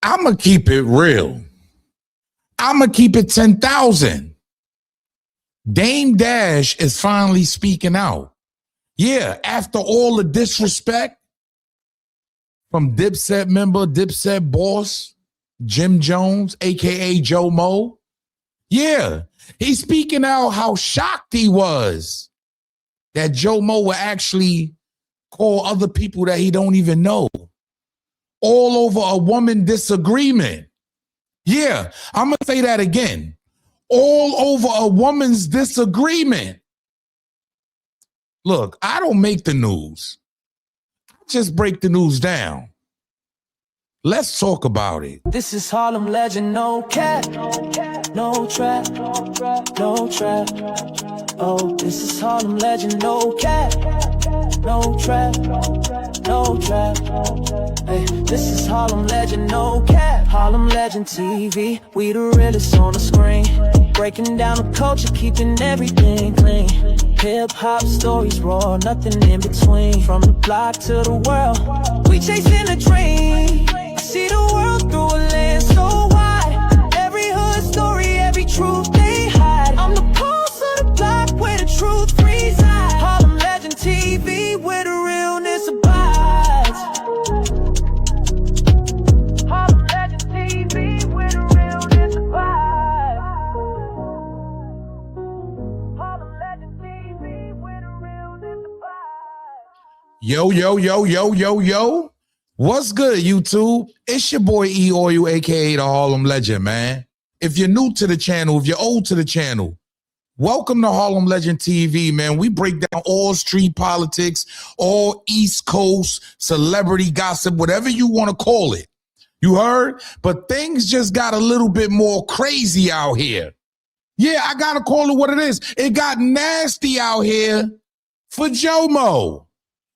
I'm going to keep it real. I'm going to keep it 10,000. Dame Dash is finally speaking out. Yeah, after all the disrespect from Dipset member, Dipset boss, Jim Jones, a.k.a. Joe Mo. Yeah, he's speaking out how shocked he was that Joe Mo would actually call other people that he don't even know all over a woman disagreement. Yeah, I'm going to say that again. All over a woman's disagreement. Look, I don't make the news. I just break the news down. Let's talk about it. This is Harlem legend, no cap, no trap, no trap. Oh, this is Harlem legend, no cap, no trap, no trap. Hey, this is Harlem legend, no cap. Harlem legend TV, we the realest on the screen. Breaking down the culture, keeping everything clean. Hip-hop stories raw, nothing in between. From the block to the world, we chasing a dream. See the world through a lens so wide. Every hood story, every truth they hide. I'm the pulse of the block where the truth resides. Harlem legend TV where the realness abides. Harlem legend TV where the realness abides. Harlem legend TV where the realness abides. Yo, yo, yo, yo, yo, yo. What's good, YouTube? It's your boy E Oil, aka the Harlem Legend, man. If you're new to the channel, if you're old to the channel, welcome to Harlem Legend TV, man. We break down all street politics, all East Coast celebrity gossip, whatever you want to call it. You heard? But things just got a little bit more crazy out here. Yeah, I got to call it what it is. It got nasty out here for Joe Mo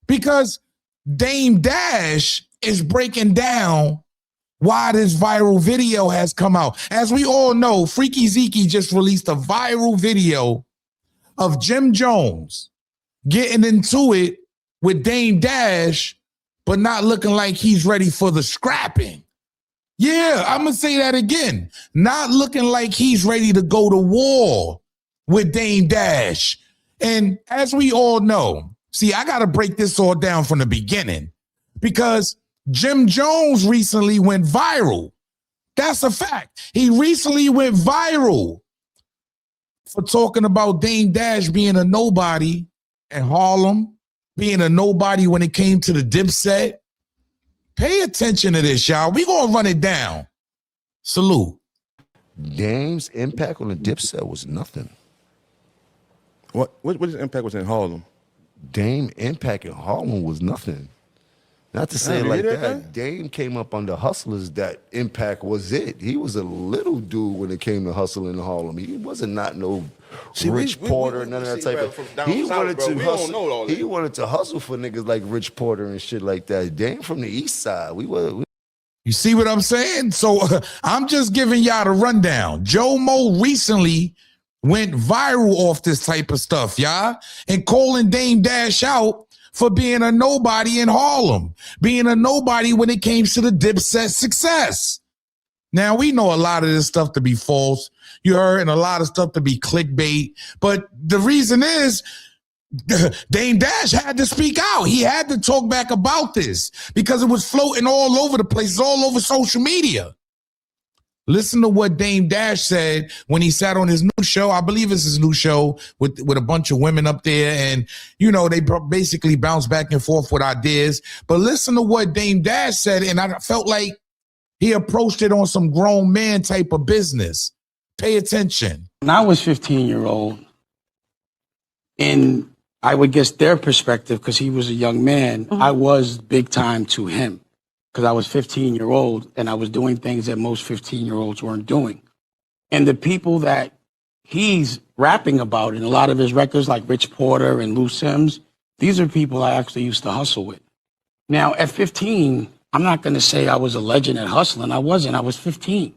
because Dame Dash is breaking down why this viral video has come out. As we all know, Freaky Zeke just released a viral video of Jim Jones getting into it with Dame Dash, but not looking like he's ready for the scrapping. Yeah, I'm going to say that again. Not looking like he's ready to go to war with Dame Dash. And as we all know, see, I got to break this all down from the beginning because Jim Jones recently went viral. That's a fact. He recently went viral for talking about Dame Dash being a nobody and Harlem being a nobody when it came to the Dipset. Pay attention to this, y'all. We're going to run it down. Salute. Dame's impact on the Dipset was nothing. What his impact was in Harlem? Dame impact in Harlem was nothing. Not to say it like that. Dame came up under hustlers. That impact was it. He was a little dude when it came to hustling in Harlem. He wasn't not no Rich Porter, none of that type of. He wanted to hustle. He wanted to hustle for niggas like Rich Porter and shit like that. Dame from the East Side. You see what I'm saying? So I'm just giving y'all the rundown. Joe Mo recently went viral off this type of stuff, y'all, and calling Dame Dash out for being a nobody in Harlem, being a nobody when it came to the Dipset success. Now, we know a lot of this stuff to be false, you heard, and a lot of stuff to be clickbait, but the reason is Dame Dash had to speak out. He had to talk back about this because it was floating all over the place, all over social media. Listen to what Dame Dash said when he sat on his new show. I believe it's his new show with a bunch of women up there. And, you know, they basically bounce back and forth with ideas. But listen to what Dame Dash said. And I felt like he approached it on some grown man type of business. Pay attention. When I was 15-year-old, and I would guess their perspective, because he was a young man, I was big time to him. Because I was 15-year-old and I was doing things that most 15-year-olds weren't doing. And the people that he's rapping about in a lot of his records, like Rich Porter and Lou Sims, these are people I actually used to hustle with. Now, at 15, I'm not going to say I was a legend at hustling. I wasn't. I was 15.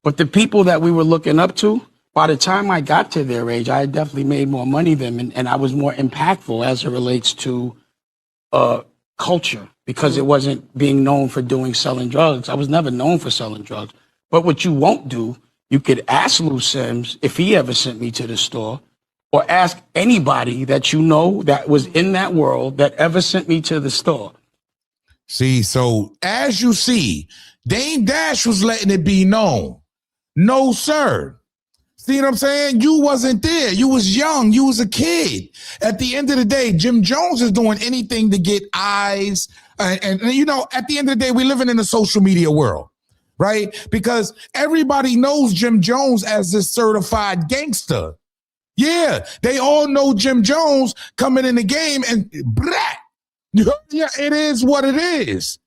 But the people that we were looking up to, by the time I got to their age, I had definitely made more money than them, and I was more impactful as it relates to culture. because it wasn't being known for selling drugs. I was never known for selling drugs. But what you won't do, you could ask Lou Sims if he ever sent me to the store, or ask anybody that you know that was in that world that ever sent me to the store. See, so as you see, Dame Dash was letting it be known. No, sir. See what I'm saying? You wasn't there. You was young. You was a kid. At the end of the day, Jim Jones is doing anything to get eyes. And you know, at the end of the day, we're living in a social media world, right? Because everybody knows Jim Jones as this certified gangster. Yeah, they all know Jim Jones coming in the game and brat. Yeah, it is what it is.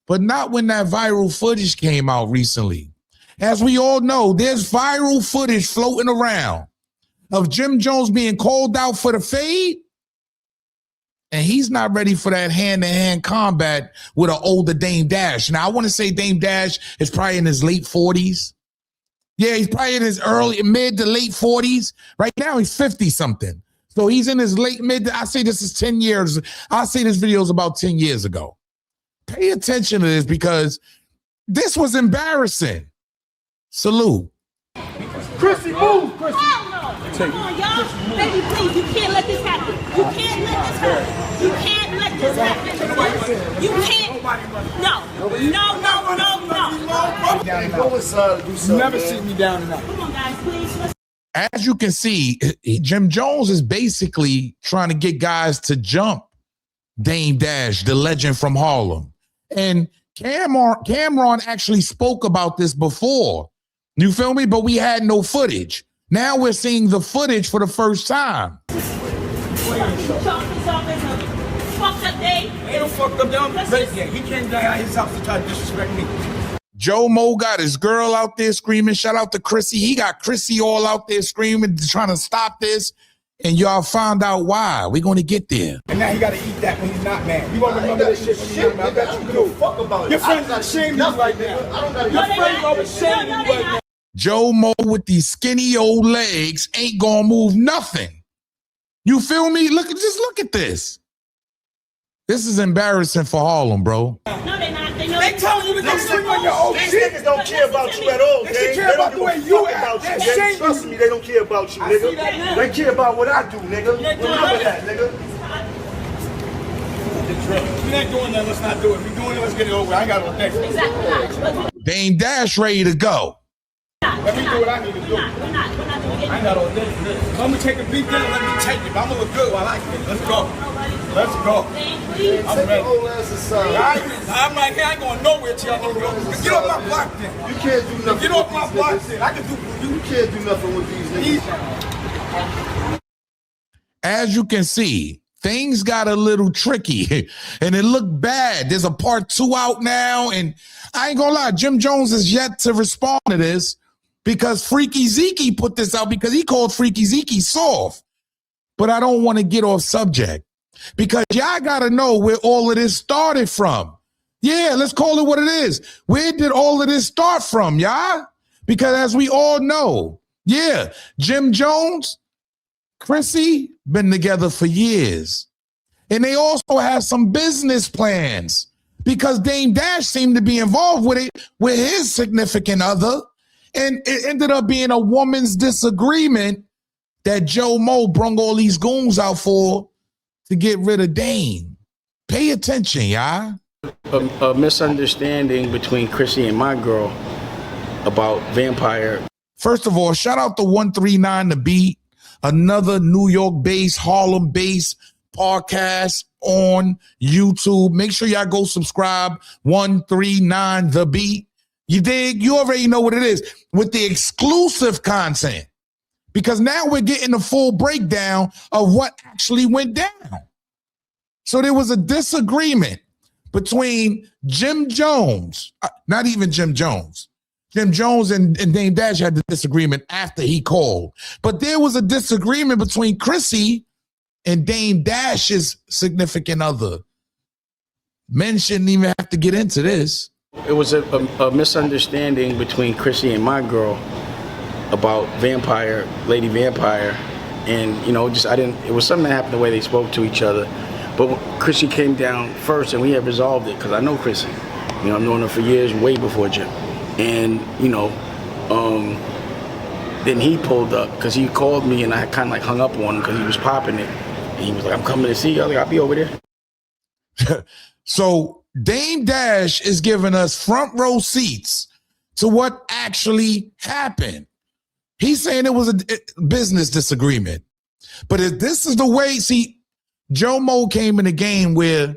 But not when that viral footage came out recently. As we all know, there's viral footage floating around of Jim Jones being called out for the fade, and he's not ready for that hand-to-hand combat with an older Dame Dash. Now, I want to say Dame Dash is probably in his late 40s. Yeah, he's probably in his mid to late 40s. Right now, he's 50-something. So he's in his mid. I say this is 10 years. I say this video is about 10 years ago. Pay attention to this because this was embarrassing. Salute. Chrissy, move! Chrissy. Hell no! Come on, y'all. Baby, please, you can't let this happen. You can't let this happen. You can't let this happen. You can't. No. Go inside and do something. Never sit me down enough. Come on, guys, please. As you can see, Jim Jones is basically trying to get guys to jump Dame Dash, the legend from Harlem. And Camron actually spoke about this before. You feel me? But we had no footage. Now we're seeing the footage for the first time. He can't die out his house to try to disrespect me. Joe Mo got his girl out there screaming. Shout out to Chrissy. He got Chrissy all out there screaming, trying to stop this. And y'all found out why. We're going to get there. And now he got to eat that when he's not mad. You won't remember this shit when he's not mad. I bet you do. Fuck about it. Your friends are ashamed of you right now. Your friends are ashamed of you right now. Joe Mo with these skinny old legs ain't going to move nothing. You feel me? Just look at this. This is embarrassing for Harlem, bro. No, they're not. They telling you to go swing on your old shit. These niggas don't care about you at all, They care about the way you act. Trust me, they don't care about you, nigga. They care about what I do, nigga. Remember that, nigga. If you ain't doing that, let's not do it. If you're doing it, let's get it over. I ain't got no next. Exactly. Dame Dash ready to go. Let me do what I need to do. I ain't got all day for this. If I'm gonna take a beat down, let me take it. But I'm gonna look good while I can. Let's go. Let's go. I'm ready. I'm right here. I ain't going nowhere till y'all go. Get off my block then. You can't do nothing. Get off my block then. I can do you. You can't do nothing with these niggas. As you can see, things got a little tricky and it looked bad. There's a part 2 out now. And I ain't gonna lie, Jim Jones is yet to respond to this because Freaky Zeke put this out because he called Freaky Zeke soft. But I don't want to get off subject because y'all got to know where all of this started from. Yeah, let's call it what it is. Where did all of this start from, y'all? Because as we all know, yeah, Jim Jones, Chrissy, been together for years. And they also have some business plans because Dame Dash seemed to be involved with it with his significant other. And it ended up being a woman's disagreement that Joe Mo brung all these goons out for to get rid of Dame. Pay attention, y'all. A misunderstanding between Chrissy and my girl about Vampire. First of all, shout out to 139 The Beat, another New York-based, Harlem-based podcast on YouTube. Make sure y'all go subscribe, 139 The Beat. You dig? You already know what it is with the exclusive content because now we're getting the full breakdown of what actually went down. So there was a disagreement between Jim Jones, not even Jim Jones. Jim Jones and Dame Dash had the disagreement after he called. But there was a disagreement between Chrissy and Dame Dash's significant other. Men shouldn't even have to get into this. It was a misunderstanding between Chrissy and my girl about Vampire, Lady Vampire. And, you know, it was something that happened the way they spoke to each other. But Chrissy came down first, and we had resolved it because I know Chrissy. You know, I've known her for years, way before Jim. And, you know, then he pulled up because he called me, and I kind of like hung up on him because he was popping it. And he was like, I'm coming to see you. I was like, I'll be over there. So Dame Dash is giving us front row seats to what actually happened. He's saying it was a business disagreement. But if this is the way, see, Joe Mo came in a game where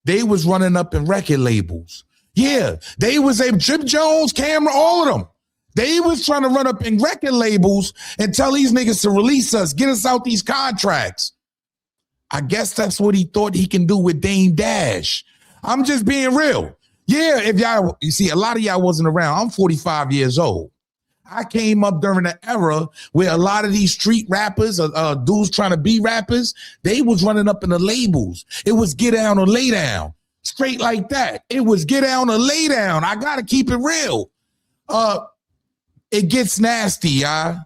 they was running up in record labels. Yeah, they was a Jim Jones, Camron, all of them. They was trying to run up in record labels and tell these niggas to release us, get us out these contracts. I guess that's what he thought he can do with Dame Dash. I'm just being real. Yeah, if y'all, you see, a lot of y'all wasn't around. I'm 45 years old. I came up during the era where a lot of these street rappers, dudes trying to be rappers, they was running up in the labels. It was get down or lay down. Straight like that. It was get down or lay down. I got to keep it real. It gets nasty, y'all.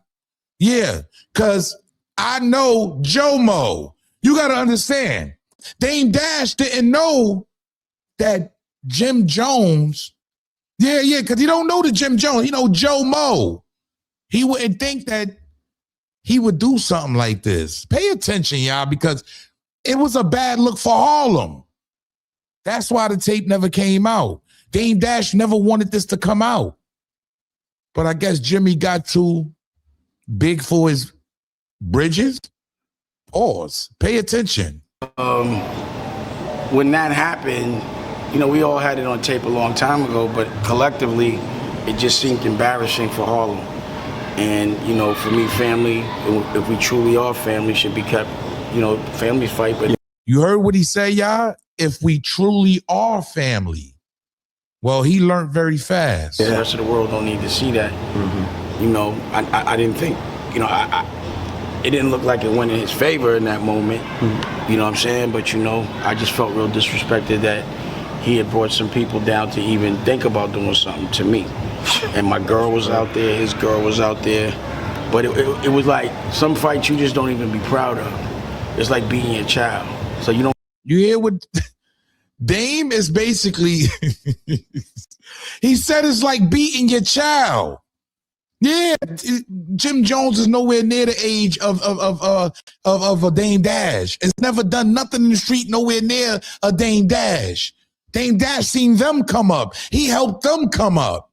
Yeah, because I know Joe Mo. You got to understand. Dame Dash didn't know that Jim Jones, yeah, because he don't know the Jim Jones. He know Joe Mo. He wouldn't think that he would do something like this. Pay attention, y'all, because it was a bad look for Harlem. That's why the tape never came out. Dame Dash never wanted this to come out. But I guess Jimmy got too big for his bridges. Pause. Pay attention. When that happened, you know, we all had it on tape a long time ago, but collectively, it just seemed embarrassing for Harlem. And, you know, for me, family, if we truly are family, should be kept, you know, families fight. But you heard what he said, y'all? If we truly are family. Well, he learned very fast. The rest of the world don't need to see that. You know, I didn't think, you know, it didn't look like it went in his favor in that moment. You know what I'm saying? But, you know, I just felt real disrespected that he had brought some people down to even think about doing something to me. And my girl was out there, his girl was out there. But it was like some fights you just don't even be proud of. It's like beating your child. So you don't. You hear what Dame is basically, he said it's like beating your child. Yeah, Jim Jones is nowhere near the age of a Dame Dash. It's never done nothing in the street nowhere near a Dame Dash. Dame Dash seen them come up. He helped them come up.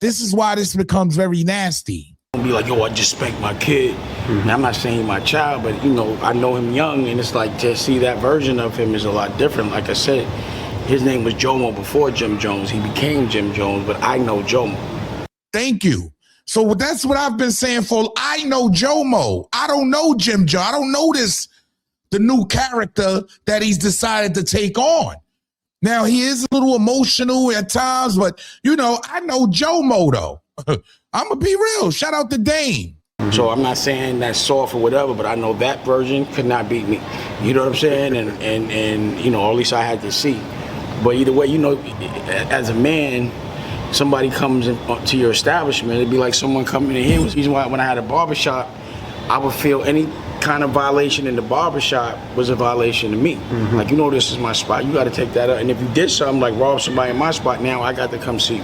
This is why this becomes very nasty. Be like, yo, I just spanked my kid. Now, I'm not saying my child, but, you know, I know him young, and it's like to see that version of him is a lot different. Like I said, his name was Jomo before Jim Jones. He became Jim Jones, but I know Jomo. Thank you. So that's what I've been saying for, I know Jomo. I don't know Jim Jones. I don't know the new character that he's decided to take on. Now, he is a little emotional at times, but, you know, I know Jomo, though. I'm going to be real. Shout out to Dame. So I'm not saying that's soft or whatever, but I know that version could not beat me. You know what I'm saying? And you know, or at least I had to see. But either way, you know, as a man, somebody comes to your establishment, it'd be like someone coming in here. The reason why when I had a barbershop, I would feel any kind of violation in the barbershop was a violation to me. Like, you know, this is my spot. You got to take that up. And if you did something like rob somebody in my spot, now I got to come see you.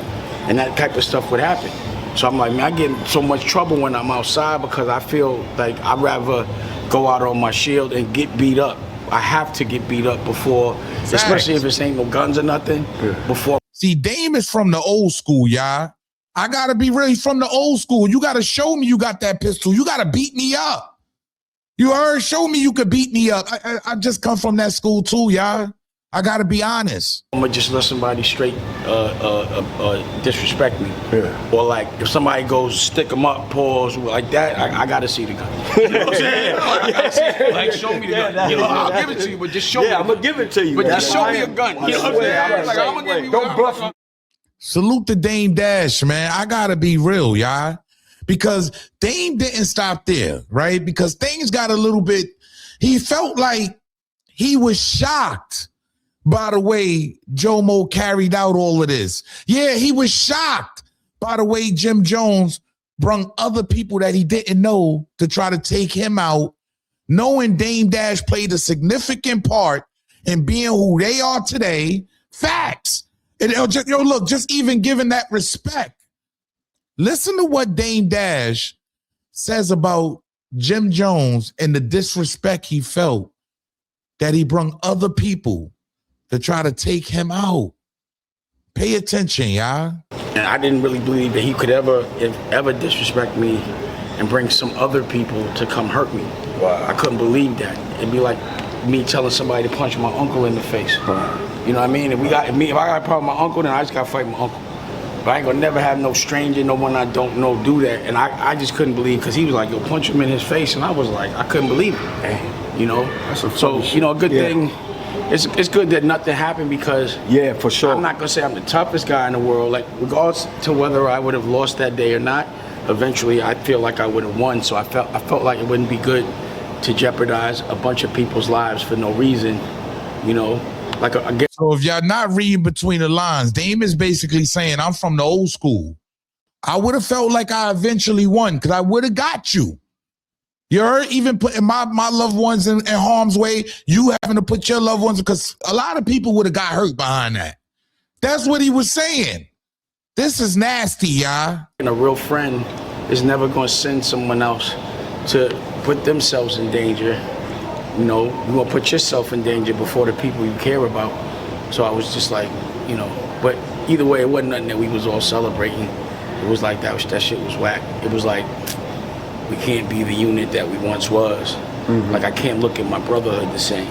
And that type of stuff would happen. So I'm like, man, I get in so much trouble when I'm outside because I feel like I'd rather go out on my shield and get beat up. I have to get beat up before, especially if it ain't no guns or nothing, before. See, Dame is from the old school, y'all. I got to be really from the old school. You got to show me you got that pistol. You got to beat me up. You heard? Show me you could beat me up. I just come from that school too, y'all. I got to be honest. I'm going to just let somebody straight disrespect me. Or like if somebody goes stick them up, pause, like that, I got to see the gun. You know what I'm saying? Like show me the gun. You know, I'll give it to you, but just show me. Yeah, I'm going to give it to you. But just show me a gun. You know what I'm saying? Like, I'm going to give you. Don't bluff me. Salute to Dame Dash, man. I got to be real, y'all. Because Dame didn't stop there, right? Because things got a little bit, he felt like he was shocked by the way Jomo carried out all of this. Yeah, he was shocked by the way Jim Jones brung other people that he didn't know to try to take him out, knowing Dame Dash played a significant part and being who they are today, facts. And look, just even giving that respect. Listen to what Dame Dash says about Jim Jones and the disrespect he felt that he brung other people to try to take him out. Pay attention, y'all. And I didn't really believe that he could ever disrespect me and bring some other people to come hurt me. Wow. I couldn't believe that. It'd be like me telling somebody to punch my uncle in the face. Wow. You know what I mean? If I got a problem with my uncle, then I just got to fight my uncle. But I ain't gonna never have no stranger, no one I don't know do that. And I just couldn't believe, because he was like, yo, punch him in his face. And I was like, I couldn't believe it. Damn. You know? So, you know, a good thing. It's good that nothing happened, because for sure. I'm not gonna say I'm the toughest guy in the world. Like, regardless to whether I would have lost that day or not, eventually I feel like I would have won. So I felt like it wouldn't be good to jeopardize a bunch of people's lives for no reason, you know. So if y'all not reading between the lines, Dame is basically saying, I'm from the old school. I would have felt like I eventually won, because I would have got you. You heard? Even putting my loved ones in harm's way, you having to put your loved ones, because a lot of people would have got hurt behind that. That's what he was saying. This is nasty, y'all. And a real friend is never going to send someone else to put themselves in danger. You know, you want to put yourself in danger before the people you care about. So I was just like, you know, but either way, it wasn't nothing that we was all celebrating. It was like that shit was whack. It was like, we can't be the unit that we once was. Mm-hmm. Like, I can't look at my brotherhood the same.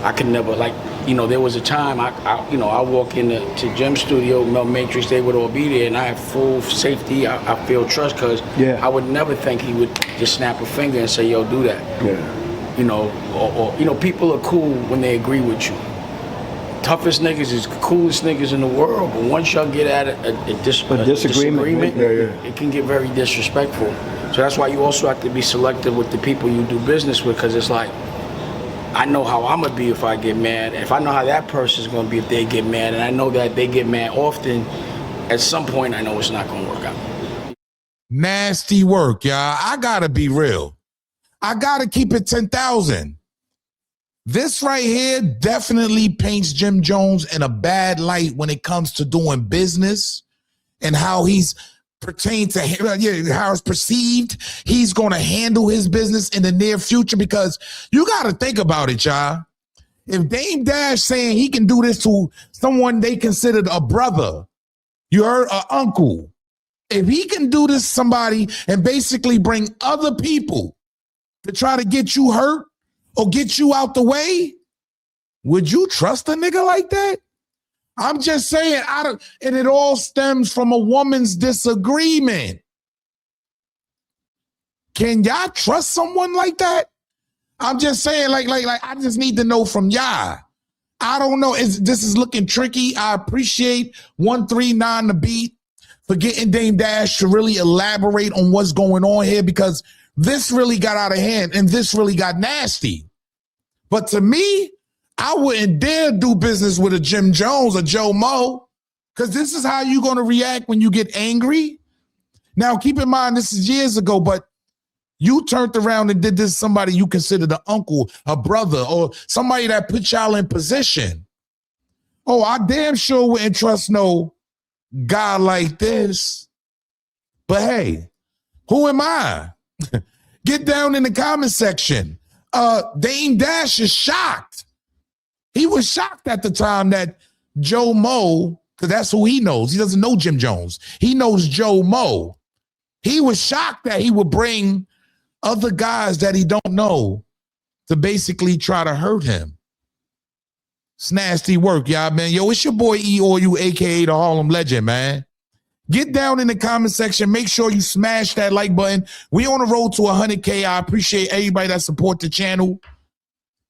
I could never, like, you know, there was a time I walk into Jim's studio, Mel Matrix, they would all be there, and I have full safety. I feel trust, because I would never think he would just snap a finger and say, yo, do that. Yeah. You know, or you know, people are cool when they agree with you. Toughest niggas is the coolest niggas in the world, but once y'all get at a disagreement, it can get very disrespectful. So that's why you also have to be selective with the people you do business with, because it's like, I know how I'm gonna be if I get mad. If I know how that person's gonna be if they get mad, and I know that they get mad often, at some point I know it's not gonna work out. Nasty work, y'all. I gotta be real. I gotta keep it 10,000. This right here definitely paints Jim Jones in a bad light when it comes to doing business and how he's pertained to how it's perceived. He's gonna handle his business in the near future, because you gotta think about it, y'all. If Dame Dash saying he can do this to someone they considered a brother, you heard, an uncle. If he can do this to somebody and basically bring other people to try to get you hurt or get you out the way, would you trust a nigga like that? I'm just saying, and it all stems from a woman's disagreement. Can y'all trust someone like that? I'm just saying, like, I just need to know from y'all. I don't know. This is looking tricky. I appreciate 139 The Beat for getting Dame Dash to really elaborate on what's going on here, because this really got out of hand and this really got nasty. But to me, I wouldn't dare do business with a Jim Jones or Joe Mo, because this is how you're going to react when you get angry. Now, keep in mind, this is years ago, but you turned around and did this to somebody you considered an uncle, a brother, or somebody that put y'all in position. Oh, I damn sure wouldn't trust no guy like this. But hey, who am I? Get down in the comment section. Dame Dash is shocked. He was shocked at the time that Joe Mo, because that's who he knows. He doesn't know Jim Jones. He knows Joe Mo. He was shocked that he would bring other guys that he don't know to basically try to hurt him. It's nasty work, y'all, man. Yo, it's your boy E-O-U, a.k.a. the Harlem Legend, man. Get down in the comment section. Make sure you smash that like button. We on the road to 100K. I appreciate everybody that support the channel.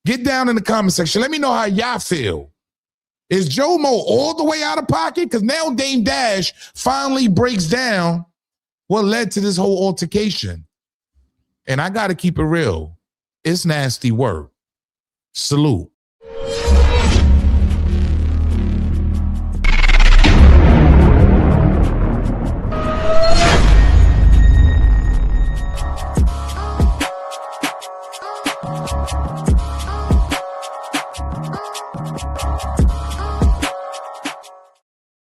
Get down in the comment section. Let me know how y'all feel. Is Joe Mo all the way out of pocket? Because now Dame Dash finally breaks down what led to this whole altercation. And I got to keep it real. It's nasty work. Salute.